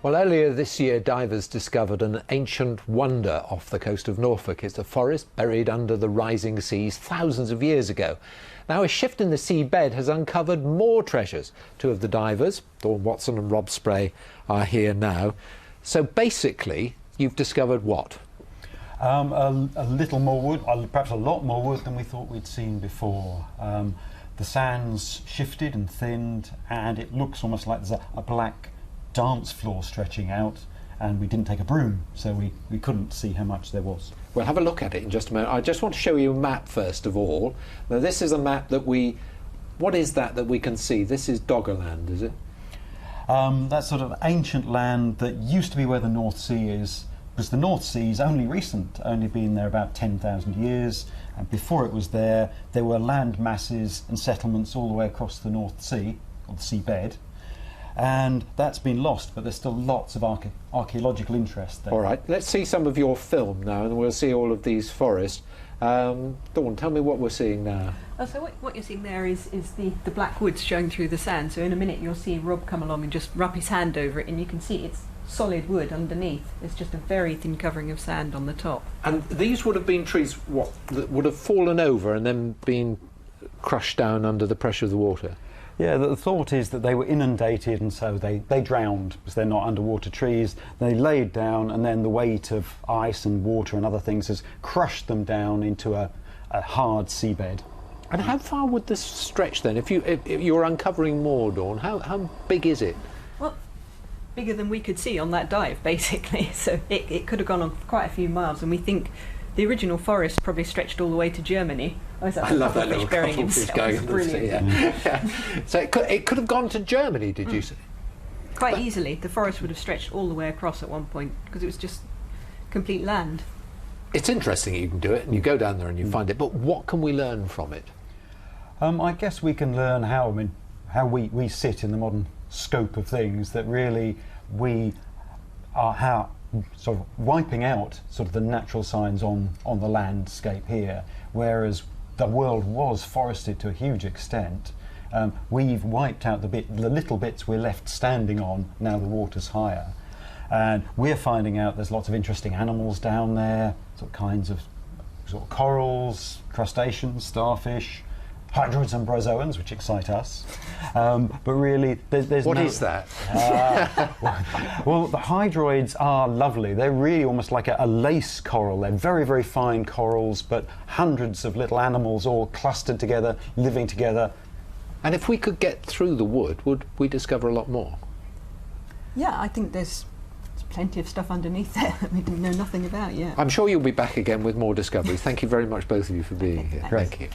Well, earlier this year, divers discovered an ancient wonder off the coast of Norfolk. It's a forest buried under the rising seas thousands of years ago. Now, a shift in the seabed has uncovered more treasures. Two of the divers, Dawn Watson and Rob Spray, are here now. So basically, you've discovered what? A little more wood, perhaps a lot more wood than we thought we'd seen before. The sands shifted and thinned, and it looks almost like there's a black dance floor stretching out, and we didn't take a broom, so we couldn't see how much there was. We'll have a look at it in just a moment. I just want to show you a map first of all. Now, this is a map that what is that we can see? This is Doggerland, is it? That's sort of ancient land that used to be where the North Sea is, because the North Sea is only recent, only been there about 10,000 years, and before it was there were land masses and settlements all the way across the North Sea, or the seabed, and that's been lost, but there's still lots of archaeological interest there. All right, let's see some of your film now, and we'll see all of these forests. Dawn, tell me what we're seeing now. So what you're seeing there is the black woods showing through the sand. So in a minute you'll see Rob come along and just rub his hand over it, and you can see it's solid wood underneath. It's just a very thin covering of sand on the top. And these would have been trees, that would have fallen over and then been crushed down under the pressure of the water? Yeah, the thought is that they were inundated, and so they drowned because they're not underwater trees. They laid down, and then the weight of ice and water and other things has crushed them down into a hard seabed. And how far would this stretch then? If you're uncovering more, Dawn, how big is it? Well, bigger than we could see on that dive, basically. So it could have gone on quite a few miles, and we think the original forest probably stretched all the way to Germany. I love that little burying cuttlefish himself. going It's under the sea. brilliant. Yeah. So it could have gone to Germany, did you say? Quite easily. The forest would have stretched all the way across at one point, because it was just complete land. It's interesting you can do it, and you go down there and you find it, but what can we learn from it? I guess we can learn how we sit in the modern scope of things, that really we are sort of wiping out sort of the natural signs on the landscape here, whereas the world was forested to a huge extent. We've wiped out the little bits we're left standing on now the water's higher, and we're finding out there's lots of interesting animals down there, kinds of corals, crustaceans, starfish, hydroids and bryozoans, which excite us, but really there's What is that? Well, the hydroids are lovely. They're really almost like a lace coral. They're very, very fine corals, but hundreds of little animals all clustered together, living together. And if we could get through the wood, would we discover a lot more? Yeah, I think there's plenty of stuff underneath there that we know nothing about yet. I'm sure you'll be back again with more discoveries. Thank you very much, both of you, for being here. Great. Thank you.